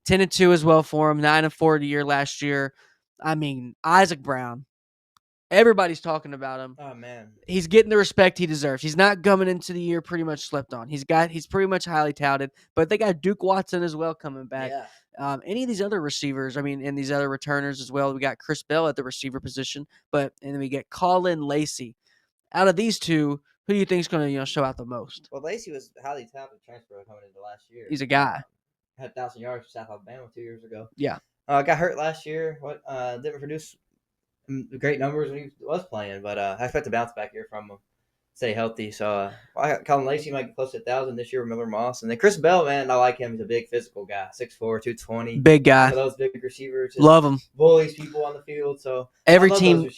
10-2 as well for him. 9-4 the year last year. I mean, Isaac Brown. Everybody's talking about him. Oh man, he's getting the respect he deserves. He's not coming into the year pretty much slept on. He's pretty much highly touted, but they got Duke Watson as well coming back. Yeah. Any of these other receivers, and these other returners as well. We got Chris Bell at the receiver position, and then we get Caullin Lacy. Out of these two, who do you think is going to show out the most? Well, Lacy was highly touted transfer coming into last year. He's a guy. Had 1,000 yards for South Alabama 2 years ago. Yeah. Got hurt last year. Didn't produce great numbers when he was playing, but I expect a bounce back here from him. Stay healthy. So I got Caullin Lacy might get close to 1,000 this year with Miller Moss. And then Chris Bell, man, I like him. He's a big physical guy, 6'4", 220. Big guy. One of those big receivers. Love him. Bullies people on the field. So every team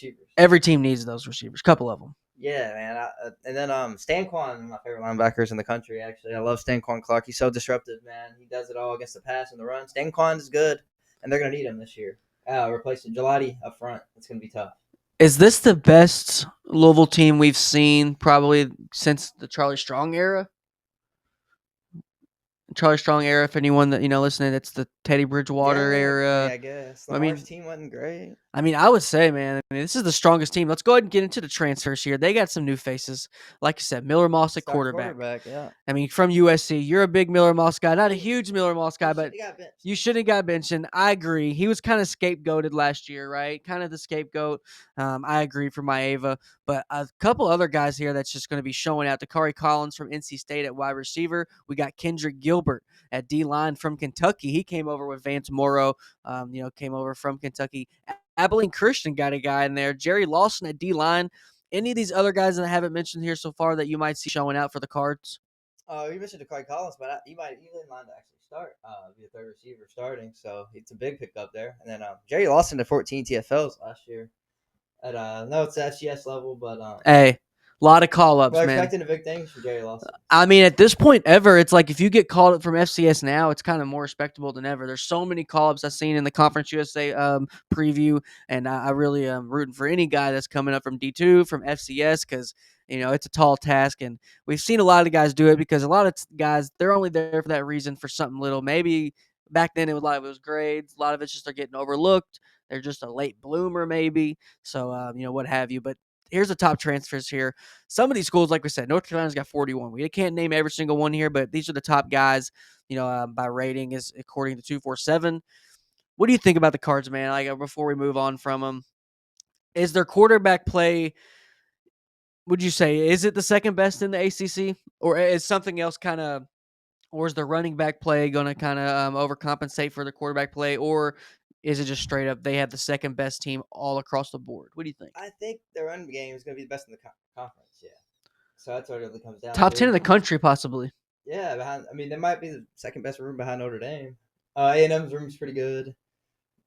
needs those receivers. Couple of them. Yeah, man. And then Stanquan, one of my favorite linebackers in the country, actually. I love Stanquan Clark. He's so disruptive, man. He does it all against the pass and the run. Stanquan is good, and they're going to need him this year. Replacing Gelati up front. It's going to be tough. Is this the best Louisville team we've seen probably since the Charlie Strong era? Charlie Strong era, if anyone that listening, it's the Teddy Bridgewater era. Yeah, I guess. Lamar's team wasn't great. I would say, man, this is the strongest team. Let's go ahead and get into the transfers here. They got some new faces. Like you said, Miller Moss at quarterback. Yeah. From USC. You're a big Miller Moss guy. Not a huge Miller Moss guy, but you shouldn't have got benched. And I agree. He was kind of scapegoated last year, right? Kind of the scapegoat. I agree for Maeva. But a couple other guys here that's just going to be showing out. Dacari Collins from NC State at wide receiver. We got Kendrick Gilbert at D-line from Kentucky. He came over with Vance Morrow, came over from Kentucky. Abilene Christian got a guy in there. Jerry Lawson at D-line. Any of these other guys that I haven't mentioned here so far that you might see showing out for the Cards? You mentioned Dacari Collins, but he's in line to actually start, be a third receiver starting. So it's a big pickup there. And then Jerry Lawson to 14 TFLs last year. No, it's FCS level, but hey. A lot of call-ups, man. We're expecting the big things from Jerry Lawson. At this point ever, it's like if you get called up from FCS now, it's kind of more respectable than ever. There's so many call-ups I've seen in the Conference USA preview, and I really am rooting for any guy that's coming up from D2, from FCS, because it's a tall task, and we've seen a lot of guys do it because a lot of guys, they're only there for that reason, for something little. Maybe back then a lot of it was grades. A lot of it's just they're getting overlooked. They're just a late bloomer maybe. So, what have you. But here's the top transfers here. Some of these schools, like we said, North Carolina's got 41. We can't name every single one here, but these are the top guys, by rating is according to 247. What do you think about the Cards, man? Like, before we move on from them, is their quarterback play, would you say, is it the second best in the ACC? Or is something else or is the running back play going to kind of overcompensate for the quarterback play? Or is it just straight up they have the second best team all across the board? What do you think? I think their run game is going to be the best in the conference, yeah. So that's what it really comes down to. Top 10 in the country, possibly. Yeah, they might be the second best room behind Notre Dame. A&M's room is pretty good.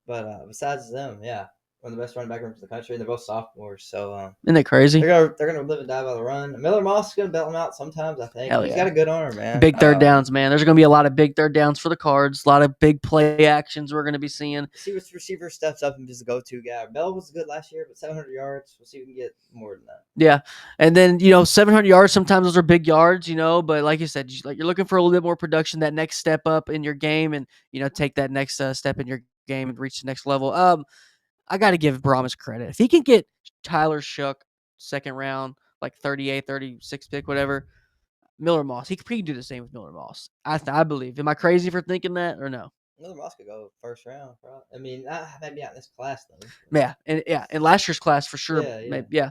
But besides them, yeah, one of the best running back rooms in the country, and they're both sophomores. So isn't that crazy? They're gonna live and die by the run. Miller Moss is gonna bail them out sometimes. I think he's got a good arm, man. Big third downs, man. There's gonna be a lot of big third downs for the Cards. A lot of big play actions we're gonna be seeing. See which receiver steps up and is the go-to guy. Bell was good last year, but 700 yards. We'll see if we can get more than that. Yeah, and then 700 yards. Sometimes those are big yards, But like you said, you're looking for a little bit more production, that next step up in your game, and take that next step in your game and reach the next level. I got to give Brahmas credit. If he can get Tyler Shook second round, like 38, 36 pick, whatever, Miller Moss, he can do the same with Miller Moss. I believe. Am I crazy for thinking that or no? Miller Moss could go first round, probably. Maybe not in this class though. Yeah, in last year's class for sure. Yeah. Maybe, yeah.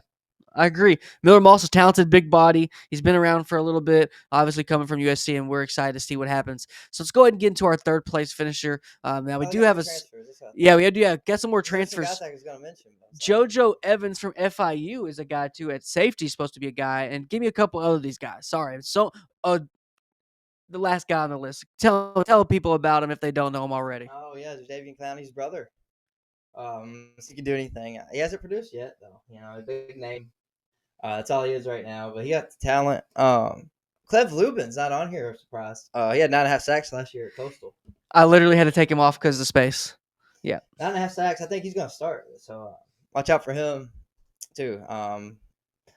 I agree. Miller Moss is talented, big body. He's been around for a little bit, obviously coming from USC, and we're excited to see what happens. So let's go ahead and get into our third place finisher. Now we do have got some more transfers. JoJo Evans from FIU is a guy too at safety, supposed to be a guy, and give me a couple other these guys. Sorry, so the last guy on the list. Tell people about him if they don't know him already. Oh yeah, Demon Clowney's brother. He can do anything. He hasn't produced yet though. A big name. That's all he is right now, but he got the talent. Clev Lubin's not on here, I'm surprised. He had 9.5 sacks last year at Coastal. I literally had to take him off because of the space. Yeah. 9.5 sacks. I think he's going to start. So watch out for him, too. I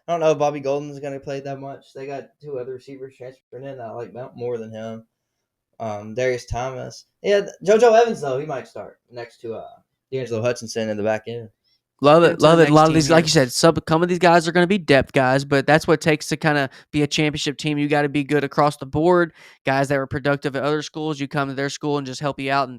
don't know if Bobby Golden's going to play that much. They got two other receivers transferring in that I like more than him. Darius Thomas. Yeah, JoJo Evans though he might start next to D'Angelo Hutchinson in the back end. Love Into it, the love it. A next lot of team these, like here. you said, some of these guys are going to be depth guys, but that's what it takes to kind of be a championship team. You got to be good across the board. Guys that were productive at other schools, you come to their school and just help you out and